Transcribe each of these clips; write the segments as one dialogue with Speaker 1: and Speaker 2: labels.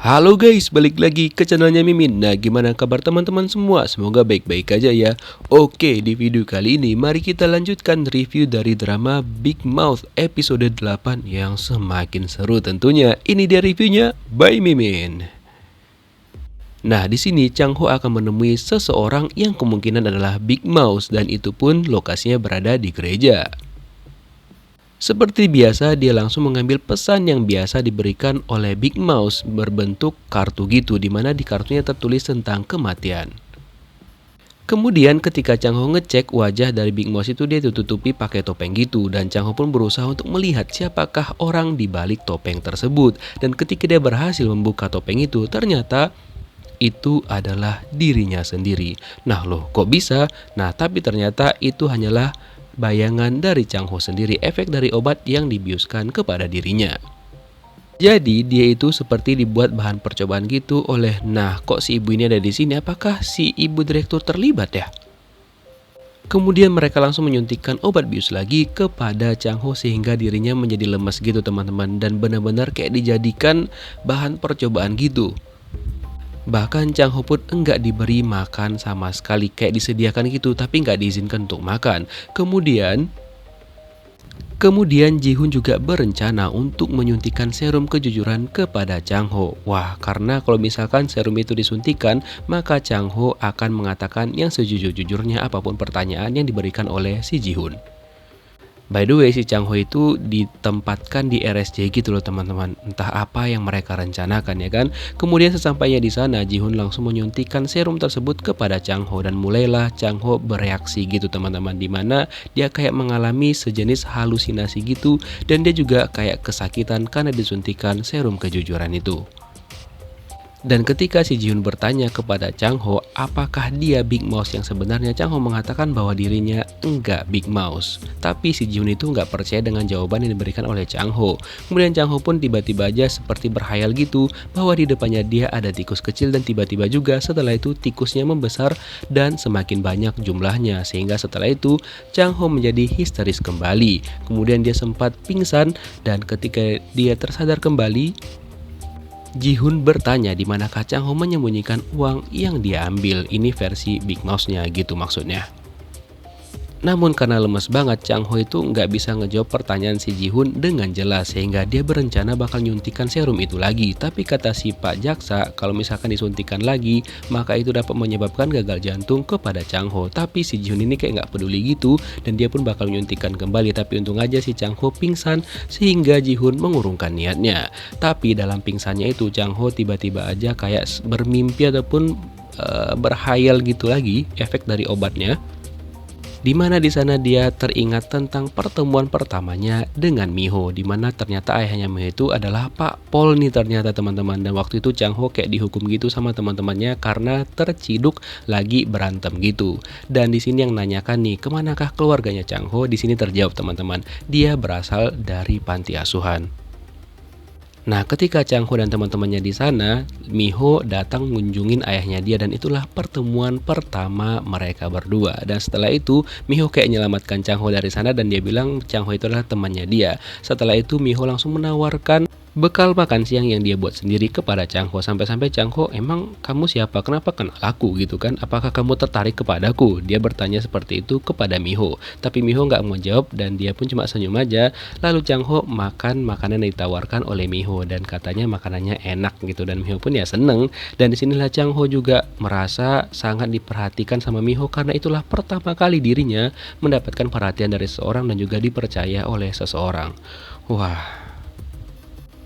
Speaker 1: Halo guys, balik lagi ke channelnya Mimin. Nah, gimana kabar teman-teman semua? Semoga baik-baik aja ya. Oke, di video kali ini mari kita lanjutkan review dari drama Big Mouth episode 8 yang semakin seru tentunya. Ini dia reviewnya by Mimin. Nah, di sini Chang Ho akan menemui seseorang yang kemungkinan adalah Big Mouth dan itu pun lokasinya berada di gereja. Seperti biasa, dia langsung mengambil pesan yang biasa diberikan oleh Big Mouse berbentuk kartu gitu, dimana di kartunya tertulis tentang kematian. Kemudian ketika Chang Ho ngecek wajah dari Big Mouse itu, dia ditutupi pakai topeng gitu, dan Chang Ho pun berusaha untuk melihat siapakah orang di balik topeng tersebut. Dan ketika dia berhasil membuka topeng itu, ternyata itu adalah dirinya sendiri. Nah loh, kok bisa? Nah, tapi ternyata itu hanyalah bayangan dari Chang Ho sendiri, efek dari obat yang dibiuskan kepada dirinya. Jadi dia itu seperti dibuat bahan percobaan gitu oleh, nah kok si ibu ini ada di sini? Apakah si ibu direktur terlibat ya? Kemudian mereka langsung menyuntikkan obat bius lagi kepada Chang Ho sehingga dirinya menjadi lemas gitu teman-teman, dan benar-benar kayak dijadikan bahan percobaan gitu. Bahkan Chang Ho pun enggak diberi makan sama sekali, kayak disediakan gitu tapi enggak diizinkan untuk makan. Kemudian Ji Hoon juga berencana untuk menyuntikkan serum kejujuran kepada Chang Ho. Wah, karena kalau misalkan serum itu disuntikan, maka Chang Ho akan mengatakan yang sejujur-jujurnya apapun pertanyaan yang diberikan oleh si Ji Hoon. By the way, si Chang Ho itu ditempatkan di RSJ gitu loh teman-teman. Entah apa yang mereka rencanakan ya kan. Kemudian sesampainya di sana, Ji Hoon langsung menyuntikkan serum tersebut kepada Chang Ho, dan mulailah Chang Ho bereaksi gitu teman-teman, dimana dia kayak mengalami sejenis halusinasi gitu, dan dia juga kayak kesakitan karena disuntikan serum kejujuran itu. Dan ketika si Ji Hoon bertanya kepada Chang Ho apakah dia Big Mouse yang sebenarnya, Chang Ho mengatakan bahwa dirinya enggak Big Mouse. Tapi si Ji Hoon itu enggak percaya dengan jawaban yang diberikan oleh Chang Ho. Kemudian Chang Ho pun tiba-tiba aja seperti berhayal gitu bahwa di depannya dia ada tikus kecil, dan tiba-tiba juga setelah itu tikusnya membesar dan semakin banyak jumlahnya, sehingga setelah itu Chang Ho menjadi histeris kembali. Kemudian dia sempat pingsan, dan ketika dia tersadar kembali, Ji Hoon bertanya di manakah Chang Ho menyembunyikan uang yang dia ambil. Ini versi Big Mouse-nya gitu maksudnya. Namun karena lemes banget, Chang Ho itu nggak bisa ngejawab pertanyaan si Ji Hoon dengan jelas, sehingga dia berencana bakal nyuntikkan serum itu lagi. Tapi kata si Pak Jaksa, kalau misalkan disuntikan lagi, maka itu dapat menyebabkan gagal jantung kepada Chang Ho. Tapi si Ji Hoon ini kayak nggak peduli gitu, dan dia pun bakal nyuntikkan kembali. Tapi untung aja si Chang Ho pingsan, sehingga Ji Hoon mengurungkan niatnya. Tapi dalam pingsannya itu, Chang Ho tiba-tiba aja kayak bermimpi ataupun berhayal gitu lagi, efek dari obatnya. Dimana di sana dia teringat tentang pertemuan pertamanya dengan Miho, dimana ternyata ayahnya Miho itu adalah Pak Pol nih ternyata teman-teman. Dan waktu itu Chang Ho kayak dihukum gitu sama teman-temannya karena terciduk lagi berantem gitu. Dan di sini yang nanyakan nih, kemanakah keluarganya Chang Ho? Di sini terjawab teman-teman, dia berasal dari panti asuhan. Nah, ketika Chang Ho dan teman-temannya di sana, Miho datang mengunjungin ayahnya dia, dan itulah pertemuan pertama mereka berdua. Dan setelah itu, Miho kayak menyelamatkan Chang Ho dari sana, dan dia bilang Chang Ho itu adalah temannya dia. Setelah itu, Miho langsung menawarkan bekal makan siang yang dia buat sendiri kepada Chang Ho. Sampai-sampai Chang Ho, emang kamu siapa? Kenapa kenal aku gitu kan? Apakah kamu tertarik kepadaku? Dia bertanya seperti itu kepada Miho. Tapi Miho nggak mau jawab, dan dia pun cuma senyum aja. Lalu Chang Ho makan makanan yang ditawarkan oleh Miho, dan katanya makanannya enak gitu, dan Miho pun ya seneng. Dan disinilah Chang Ho juga merasa sangat diperhatikan sama Miho, karena itulah pertama kali dirinya mendapatkan perhatian dari seseorang dan juga dipercaya oleh seseorang. Wah.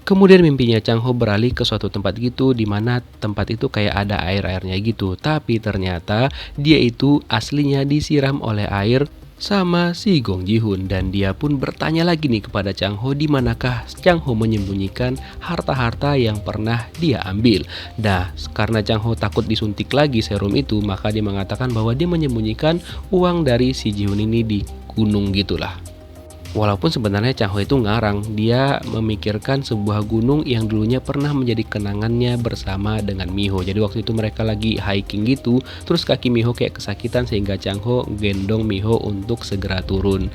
Speaker 1: Kemudian mimpinya Chang Ho beralih ke suatu tempat gitu, dimana tempat itu kayak ada air-airnya gitu. Tapi ternyata dia itu aslinya disiram oleh air sama si Gong Ji Hoon, dan dia pun bertanya lagi nih kepada Chang Ho di manakah Chang Ho menyembunyikan harta-harta yang pernah dia ambil. Nah, karena Chang Ho takut disuntik lagi serum itu, maka dia mengatakan bahwa dia menyembunyikan uang dari si Ji Hoon ini di gunung gitulah. Walaupun sebenarnya Chang Ho itu ngarang, dia memikirkan sebuah gunung yang dulunya pernah menjadi kenangannya bersama dengan Miho. Jadi waktu itu mereka lagi hiking gitu, terus kaki Miho kayak kesakitan sehingga Chang Ho gendong Miho untuk segera turun.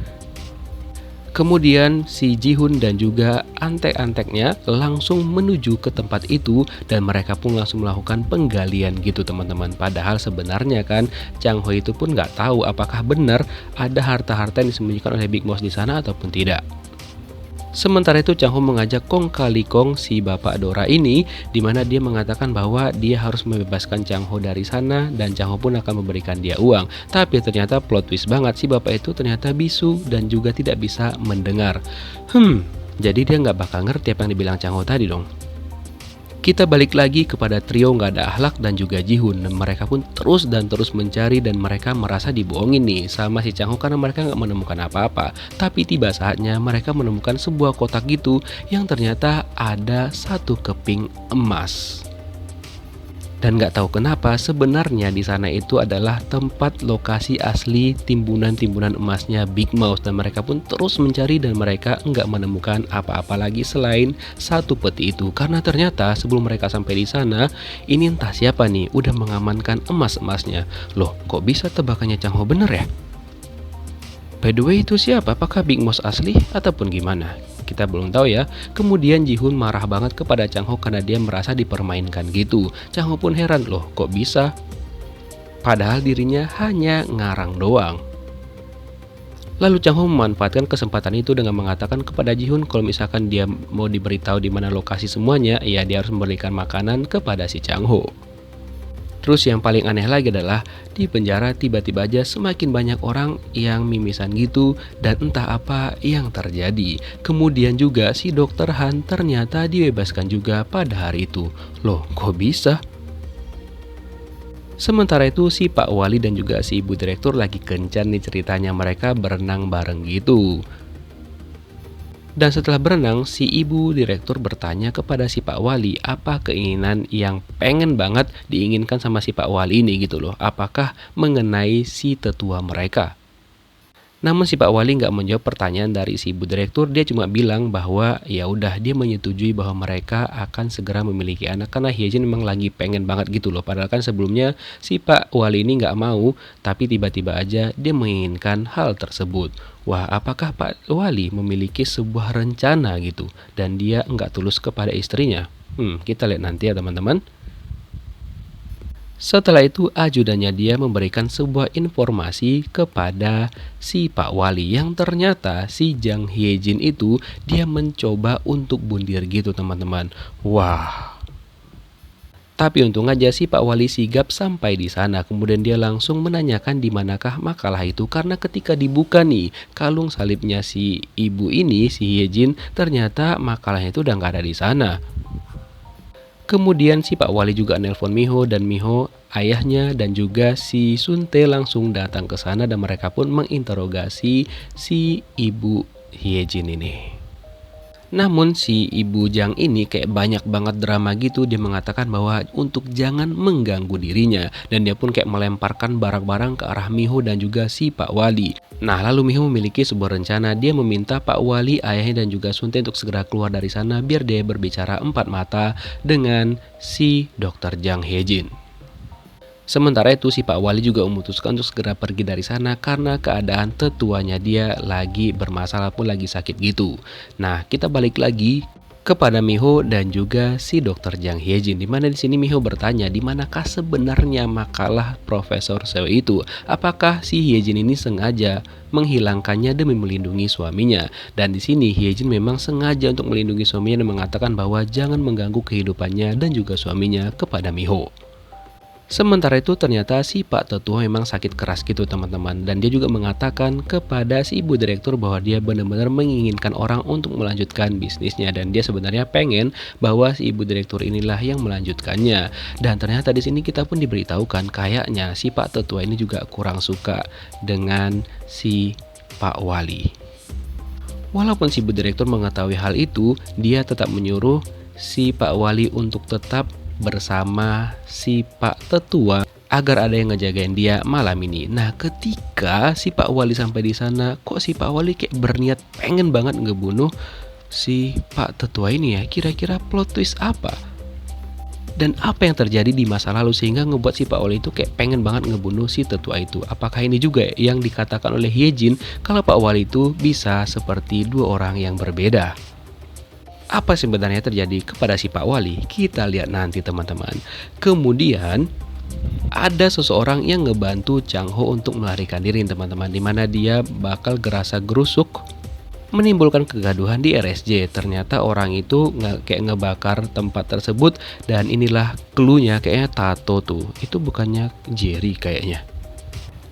Speaker 1: Kemudian si Ji-hoon dan juga antek-anteknya langsung menuju ke tempat itu dan mereka pun langsung melakukan penggalian gitu teman-teman. Padahal sebenarnya kan Chang Ho itu pun nggak tahu apakah benar ada harta-harta yang disembunyikan oleh Big Boss di sana ataupun tidak. Sementara itu Chang Ho mengajak Kong Kali Kong si bapak Dora ini, di mana dia mengatakan bahwa dia harus membebaskan Chang Ho dari sana dan Chang Ho pun akan memberikan dia uang. Tapi ternyata plot twist banget, si bapak itu ternyata bisu dan juga tidak bisa mendengar. Jadi dia nggak bakal ngerti apa yang dibilang Chang Ho tadi dong. Kita balik lagi kepada trio nggak ada akhlak dan juga Ji-hoon. Mereka pun terus dan terus mencari dan mereka merasa dibohongin nih sama si Chang Ho karena mereka nggak menemukan apa-apa. Tapi tiba saatnya mereka menemukan sebuah kotak gitu yang ternyata ada satu keping emas. Dan nggak tahu kenapa sebenarnya di sana itu adalah tempat lokasi asli timbunan-timbunan emasnya Big Mouse dan mereka pun terus mencari dan mereka nggak menemukan apa-apa lagi selain satu peti itu karena ternyata sebelum mereka sampai di sana ini entah siapa nih udah mengamankan emas-emasnya. Loh, kok bisa tebakannya Chang Ho bener ya? By the way itu siapa? Apakah Big Mouse asli ataupun gimana? Kita belum tahu ya. Kemudian Ji-hoon marah banget kepada Chang Ho karena dia merasa dipermainkan gitu. Chang Ho pun heran, loh kok bisa? Padahal dirinya hanya ngarang doang. Lalu Chang Ho memanfaatkan kesempatan itu dengan mengatakan kepada Ji-hoon kalau misalkan dia mau diberitahu di mana lokasi semuanya, ya dia harus memberikan makanan kepada si Chang Ho. Terus yang paling aneh lagi adalah di penjara tiba-tiba aja semakin banyak orang yang mimisan gitu dan entah apa yang terjadi. Kemudian juga si Dr. Han ternyata dibebaskan juga pada hari itu. Loh kok bisa? Sementara itu si Pak Wali dan juga si Ibu Direktur lagi kencan nih ceritanya, mereka berenang bareng gitu. Dan setelah berenang, si ibu direktur bertanya kepada si Pak Wali apa keinginan yang pengen banget diinginkan sama si Pak Wali ini gitu loh. Apakah mengenai si tetua mereka? Namun si Pak Wali nggak menjawab pertanyaan dari si ibu direktur, dia cuma bilang bahwa ya udah dia menyetujui bahwa mereka akan segera memiliki anak karena Hyejin memang lagi pengen banget gitu loh. Padahal kan sebelumnya si Pak Wali ini nggak mau, tapi tiba-tiba aja dia menginginkan hal tersebut. Wah, apakah Pak Wali memiliki sebuah rencana gitu dan dia nggak tulus kepada istrinya? Kita lihat nanti ya teman-teman. Setelah itu ajudannya dia memberikan sebuah informasi kepada si Pak Wali yang ternyata si Jang Hyejin itu dia mencoba untuk bundir gitu teman-teman. Wah. Tapi untung aja si Pak Wali sigap sampai di sana. Kemudian dia langsung menanyakan di manakah makalah itu karena ketika dibuka nih kalung salibnya si ibu ini si Hyejin ternyata makalahnya itu udah nggak ada di sana. Kemudian si Pak Wali juga nelpon Miho dan Miho ayahnya dan juga si Sunte langsung datang ke sana dan mereka pun menginterogasi si ibu Hyejin ini. Namun si ibu Jang ini kayak banyak banget drama gitu, dia mengatakan bahwa untuk jangan mengganggu dirinya dan dia pun kayak melemparkan barang-barang ke arah Miho dan juga si Pak Wali. Nah lalu Miho memiliki sebuah rencana, dia meminta Pak Wali, ayahnya dan juga Sunte untuk segera keluar dari sana biar dia berbicara empat mata dengan si Dr. Jang Hyejin. Sementara itu si Pak Wali juga memutuskan untuk segera pergi dari sana karena keadaan tetuanya dia lagi bermasalah pun lagi sakit gitu. Nah kita balik lagi kepada Miho dan juga si Dr. Jang Hyejin, dimana di sini Miho bertanya di manakah sebenarnya makalah Profesor Seo itu. Apakah si Hyejin ini sengaja menghilangkannya demi melindungi suaminya? Dan di sini Hyejin memang sengaja untuk melindungi suaminya dan mengatakan bahwa jangan mengganggu kehidupannya dan juga suaminya kepada Miho. Sementara itu ternyata si Pak Tetua memang sakit keras gitu teman-teman. Dan dia juga mengatakan kepada si ibu direktur bahwa dia benar-benar menginginkan orang untuk melanjutkan bisnisnya. Dan dia sebenarnya pengen bahwa si ibu direktur inilah yang melanjutkannya. Dan ternyata di sini kita pun diberitahukan kayaknya si Pak Tetua ini juga kurang suka dengan si Pak Wali. Walaupun si ibu direktur mengetahui hal itu, dia tetap menyuruh si Pak Wali untuk tetap bersama si Pak Tetua agar ada yang ngejagain dia malam ini. Nah ketika si Pak Wali sampai di sana, kok si Pak Wali kayak berniat pengen banget ngebunuh si Pak Tetua ini ya? Kira-kira plot twist apa? Dan apa yang terjadi di masa lalu sehingga ngebuat si Pak Wali itu kayak pengen banget ngebunuh si tetua itu? Apakah ini juga yang dikatakan oleh Hyejin kalau Pak Wali itu bisa seperti dua orang yang berbeda? Apa sebenarnya terjadi kepada si Pak Wali? Kita lihat nanti teman-teman. Kemudian ada seseorang yang ngebantu Chang Ho untuk melarikan diri teman-teman, dimana dia bakal gerasa gerusuk menimbulkan kegaduhan di RSJ. Ternyata orang itu kayak ngebakar tempat tersebut, dan inilah cluenya, kayaknya tato tuh. Itu bukannya Jerry kayaknya.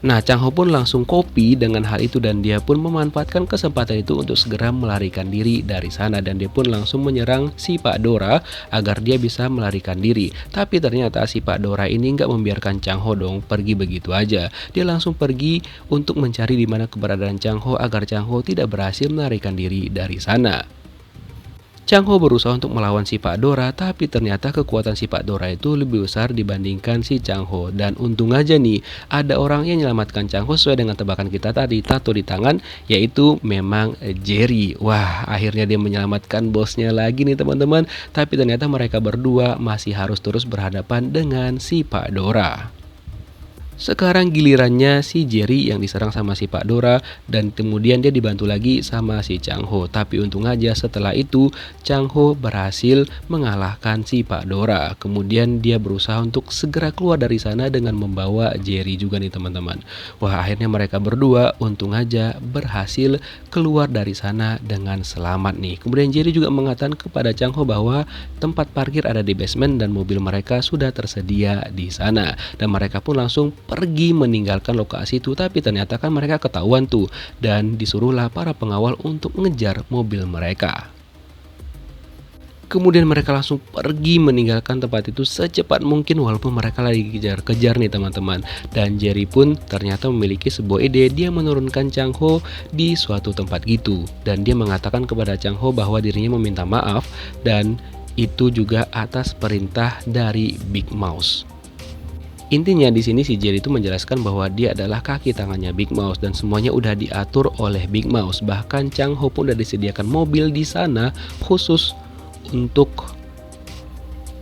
Speaker 1: Nah, Chang Ho pun langsung copy dengan hal itu dan dia pun memanfaatkan kesempatan itu untuk segera melarikan diri dari sana, dan dia pun langsung menyerang si Pak Dora agar dia bisa melarikan diri. Tapi ternyata si Pak Dora ini nggak membiarkan Chang Ho dong pergi begitu aja. Dia langsung pergi untuk mencari di mana keberadaan Chang Ho agar Chang Ho tidak berhasil melarikan diri dari sana. Chang Ho berusaha untuk melawan si Pak Dora, tapi ternyata kekuatan si Pak Dora itu lebih besar dibandingkan si Chang Ho. Dan untung aja nih, ada orang yang menyelamatkan Chang Ho sesuai dengan tebakan kita tadi, tato di tangan, yaitu memang Jerry. Wah, akhirnya dia menyelamatkan bosnya lagi nih teman-teman. Tapi ternyata mereka berdua masih harus terus berhadapan dengan si Pak Dora. Sekarang gilirannya si Jerry yang diserang sama si Pak Dora, dan kemudian dia dibantu lagi sama si Chang Ho. Tapi untung aja setelah itu Chang Ho berhasil mengalahkan si Pak Dora. Kemudian dia berusaha untuk segera keluar dari sana dengan membawa Jerry juga nih teman-teman. Wah, akhirnya mereka berdua untung aja berhasil keluar dari sana dengan selamat nih. Kemudian Jerry juga mengatakan kepada Chang Ho bahwa tempat parkir ada di basement dan mobil mereka sudah tersedia di sana. Dan mereka pun langsung pergi meninggalkan lokasi itu, tapi ternyata kan mereka ketahuan tuh, dan disuruhlah para pengawal untuk ngejar mobil mereka. Kemudian mereka langsung pergi meninggalkan tempat itu secepat mungkin walaupun mereka lagi kejar-kejar nih teman-teman. Dan Jerry pun ternyata memiliki sebuah ide, dia menurunkan Chang Ho di suatu tempat gitu. Dan dia mengatakan kepada Chang Ho bahwa dirinya meminta maaf, dan itu juga atas perintah dari Big Mouse. Intinya di sini si Jerry itu menjelaskan bahwa dia adalah kaki tangannya Big Mouse dan semuanya udah diatur oleh Big Mouse. Bahkan Chang Ho pun udah disediakan mobil di sana khusus untuk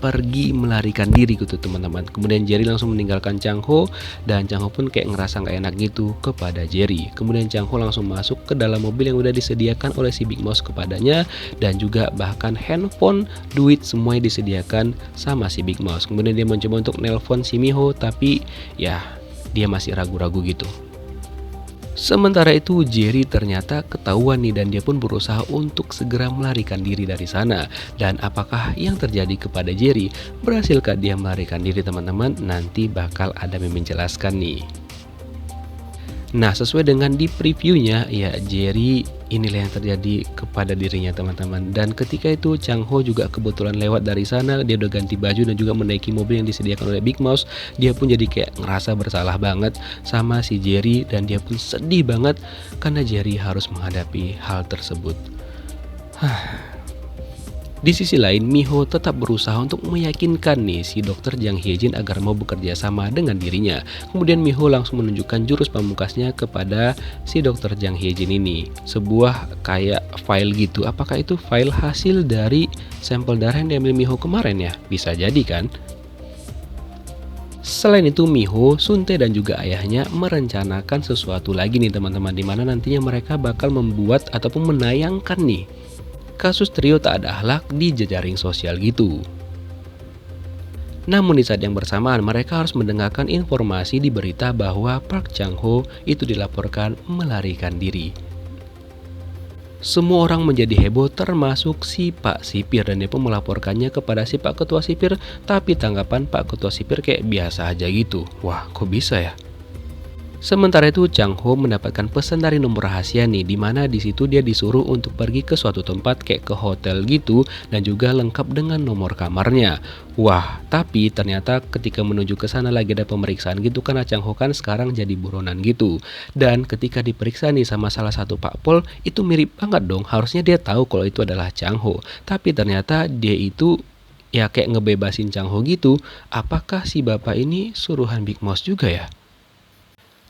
Speaker 1: pergi melarikan diri gitu teman-teman. Kemudian Jerry langsung meninggalkan Chang Ho, dan Chang Ho pun kayak ngerasa nggak enak gitu kepada Jerry. Kemudian Chang Ho langsung masuk ke dalam mobil yang udah disediakan oleh si Big Mouse kepadanya, dan juga bahkan handphone, duit semuanya disediakan sama si Big Mouse. Kemudian dia mencoba untuk nelpon si Miho, tapi ya dia masih ragu-ragu gitu. Sementara itu Jerry ternyata ketahuan nih, dan dia pun berusaha untuk segera melarikan diri dari sana. Dan apakah yang terjadi kepada Jerry? Berhasilkah dia melarikan diri teman-teman? Nanti bakal ada yang menjelaskan nih. Nah, sesuai dengan di previewnya, ya Jerry inilah yang terjadi kepada dirinya teman-teman. Dan ketika itu Chang Ho juga kebetulan lewat dari sana, dia udah ganti baju dan juga menaiki mobil yang disediakan oleh Big Mouse. Dia pun jadi kayak ngerasa bersalah banget sama si Jerry, dan dia pun sedih banget karena Jerry harus menghadapi hal tersebut. Di sisi lain, Miho tetap berusaha untuk meyakinkan nih si dokter Jang Hyejin agar mau bekerja sama dengan dirinya. Kemudian Miho langsung menunjukkan jurus pamungkasnya kepada si dokter Jang Hyejin ini. Sebuah kayak file gitu. Apakah itu file hasil dari sampel darah yang diambil Miho kemarin ya? Bisa jadi kan? Selain itu Miho, Suntae dan juga ayahnya merencanakan sesuatu lagi nih teman-teman, dimana nantinya mereka bakal membuat ataupun menayangkan nih kasus trio tak ada akhlak di jejaring sosial gitu. Namun di saat yang bersamaan mereka harus mendengarkan informasi di berita bahwa Park Chang Ho itu dilaporkan melarikan diri. Semua orang menjadi heboh termasuk si Pak Sipir, dan dia pun melaporkannya kepada si Pak Ketua Sipir, tapi tanggapan Pak Ketua Sipir kayak biasa aja gitu. Wah, kok bisa ya? Sementara itu Chang Ho mendapatkan pesan dari nomor rahasia nih, dimana di situ dia disuruh untuk pergi ke suatu tempat kayak ke hotel gitu, dan juga lengkap dengan nomor kamarnya. Wah, tapi ternyata ketika menuju ke sana lagi ada pemeriksaan gitu, karena Chang Ho kan sekarang jadi buronan gitu. Dan ketika diperiksa nih sama salah satu Pak Pol, itu mirip banget dong, harusnya dia tahu kalau itu adalah Chang Ho. Tapi ternyata dia itu ya kayak ngebebasin Chang Ho gitu. Apakah si bapak ini suruhan Big Mouse juga ya?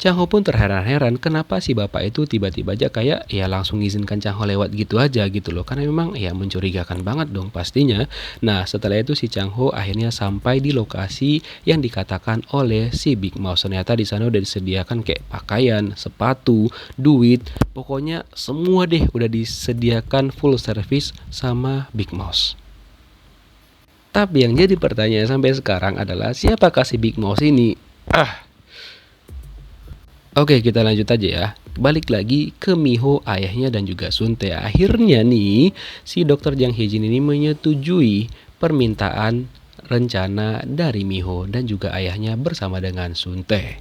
Speaker 1: Chang Ho pun terheran-heran kenapa si bapak itu tiba-tiba aja kayak ya langsung izinkan Chang Ho lewat gitu aja gitu loh. Karena memang ya mencurigakan banget dong pastinya. Nah setelah itu si Chang Ho akhirnya sampai di lokasi yang dikatakan oleh si Big Mouse. Ternyata di sana udah disediakan kayak pakaian, sepatu, duit, pokoknya semua deh udah disediakan full service sama Big Mouse. Tapi yang jadi pertanyaan sampai sekarang adalah siapakah si Big Mouse ini? Oke, kita lanjut aja ya. Balik lagi ke Miho, ayahnya dan juga Suntae. Akhirnya nih, si Dr. Jang Hye-jin ini menyetujui permintaan rencana dari Miho dan juga ayahnya bersama dengan Suntae.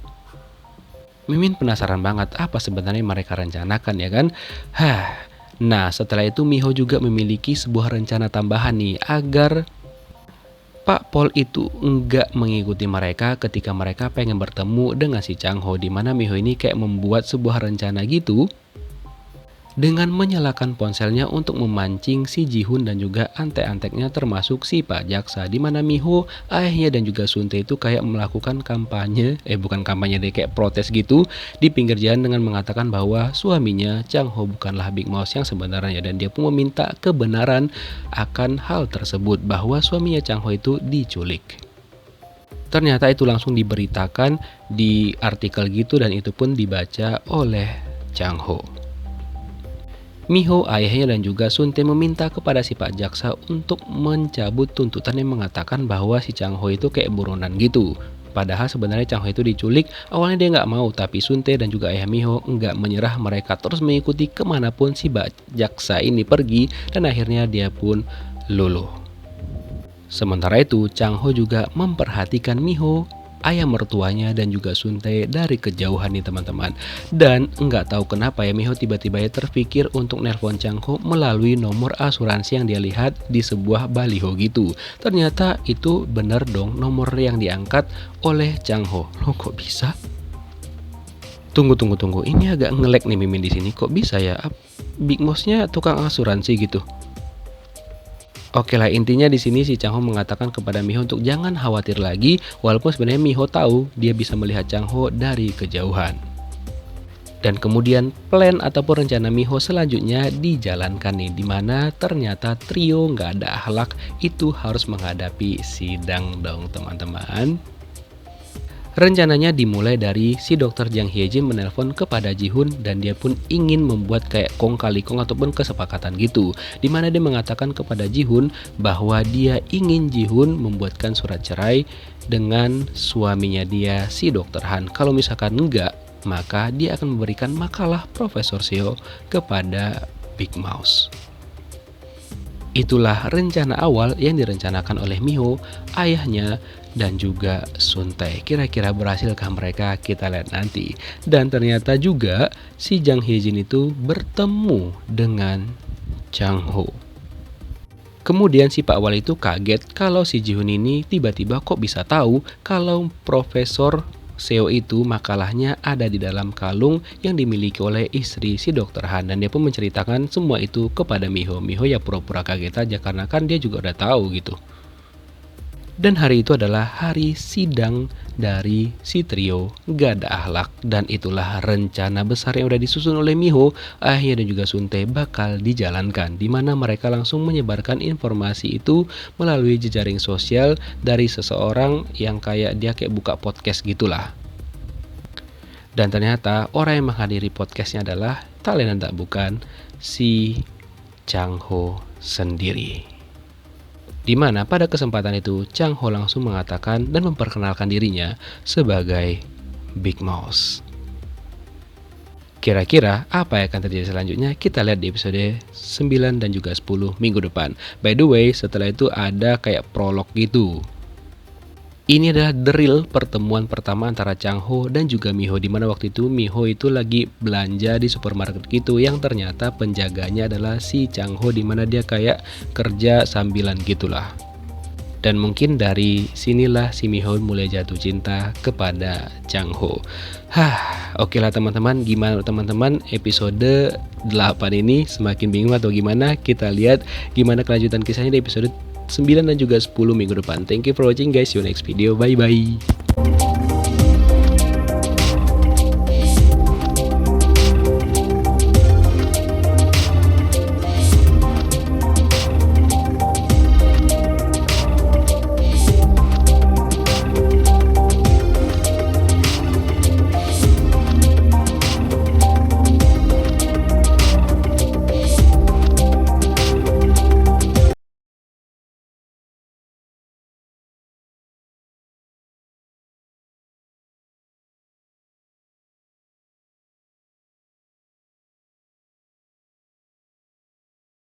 Speaker 1: Mimin penasaran banget apa sebenarnya mereka rencanakan ya kan? Nah setelah itu Miho juga memiliki sebuah rencana tambahan nih agar Pak Pol itu enggak mengikuti mereka ketika mereka pengen bertemu dengan si Chang Ho, di mana Miho ini kayak membuat sebuah rencana gitu dengan menyalakan ponselnya untuk memancing si Ji-hoon dan juga antek-anteknya termasuk si Pak Jaksa, di mana Miho, ayahnya dan juga Suntae itu kayak melakukan kampanye, bukan kampanye deh, kayak protes gitu di pinggir jalan dengan mengatakan bahwa suaminya Chang Ho bukanlah Big Mouse yang sebenarnya, dan dia pun meminta kebenaran akan hal tersebut bahwa suaminya Chang Ho itu diculik. Ternyata itu langsung diberitakan di artikel gitu dan itu pun dibaca oleh Chang Ho. Miho, ayahnya dan juga Suntae meminta kepada si Pak Jaksa untuk mencabut tuntutan yang mengatakan bahwa si Chang Ho itu kayak buronan gitu. Padahal sebenarnya Chang Ho itu diculik, awalnya dia nggak mau, tapi Suntae dan juga ayah Miho nggak menyerah, mereka terus mengikuti kemanapun si Pak Jaksa ini pergi dan akhirnya dia pun luluh. Sementara itu Chang Ho juga memperhatikan Miho, ayah mertuanya dan juga Suntae dari kejauhan nih teman-teman. Dan nggak tahu kenapa ya Miho tiba-tiba ya terpikir untuk nelpon Chang Ho melalui nomor asuransi yang dia lihat di sebuah baliho gitu. Ternyata itu bener dong nomor yang diangkat oleh Chang Ho. Loh kok bisa? Tunggu. Ini agak nge-lag nih Mimin di sini. Kok bisa ya? Big Mouse-nya tukang asuransi gitu. Oke lah, intinya di sini si Chang Ho mengatakan kepada Miho untuk jangan khawatir lagi, walaupun sebenarnya Miho tahu dia bisa melihat Chang Ho dari kejauhan. Dan kemudian plan ataupun rencana Miho selanjutnya dijalankan nih, dimana ternyata trio nggak ada akhlak itu harus menghadapi sidang dong teman-teman. Rencananya dimulai dari si Dr. Jang Hye-jin menelpon kepada Ji-hoon dan dia pun ingin membuat kayak kong kali kong ataupun kesepakatan gitu, dimana dia mengatakan kepada Ji-hoon bahwa dia ingin Ji-hoon membuatkan surat cerai dengan suaminya dia si Dr. Han. Kalau misalkan enggak, maka dia akan memberikan makalah Profesor Seo kepada Big Mouse. Itulah rencana awal yang direncanakan oleh Miho, ayahnya, dan juga Suntae. Kira-kira berhasilkah mereka? Kita lihat nanti. Dan ternyata juga si Jang Hye-jin itu bertemu dengan Chang Ho. Kemudian si Pak Wal itu kaget kalau si Ji-hoon ini tiba-tiba kok bisa tahu kalau Profesor Seo itu makalahnya ada di dalam kalung yang dimiliki oleh istri si Dr. Han, dan dia pun menceritakan semua itu kepada Miho. Miho ya pura-pura kaget aja karena kan dia juga udah tahu gitu. Dan hari itu adalah hari sidang dari si trio gak ada akhlak, dan itulah rencana besar yang udah disusun oleh Miho, ayahnya dan juga Suntae bakal dijalankan, dimana mereka langsung menyebarkan informasi itu melalui jejaring sosial dari seseorang yang kayak dia kayak buka podcast gitulah. Dan ternyata orang yang menghadiri podcastnya adalah tak lain dan tak bukan si Chang Ho sendiri. Di mana pada kesempatan itu Chang Ho langsung mengatakan dan memperkenalkan dirinya sebagai Big Mouse. Kira-kira apa yang akan terjadi selanjutnya? Kita lihat di episode 9 dan juga 10 minggu depan. By the way, setelah itu ada kayak prolog gitu. Ini adalah the real pertemuan pertama antara Chang Ho dan juga Miho, di mana waktu itu Miho itu lagi belanja di supermarket gitu, yang ternyata penjaganya adalah si Chang Ho, di mana dia kayak kerja sambilan gitulah. Dan mungkin dari sinilah si Miho mulai jatuh cinta kepada Chang Ho. Oke lah teman-teman, gimana teman-teman episode 8 ini? Semakin bingung atau gimana? Kita lihat gimana kelanjutan kisahnya di episode 9 dan juga 10 minggu depan. Thank you for watching guys, see you next video, bye bye.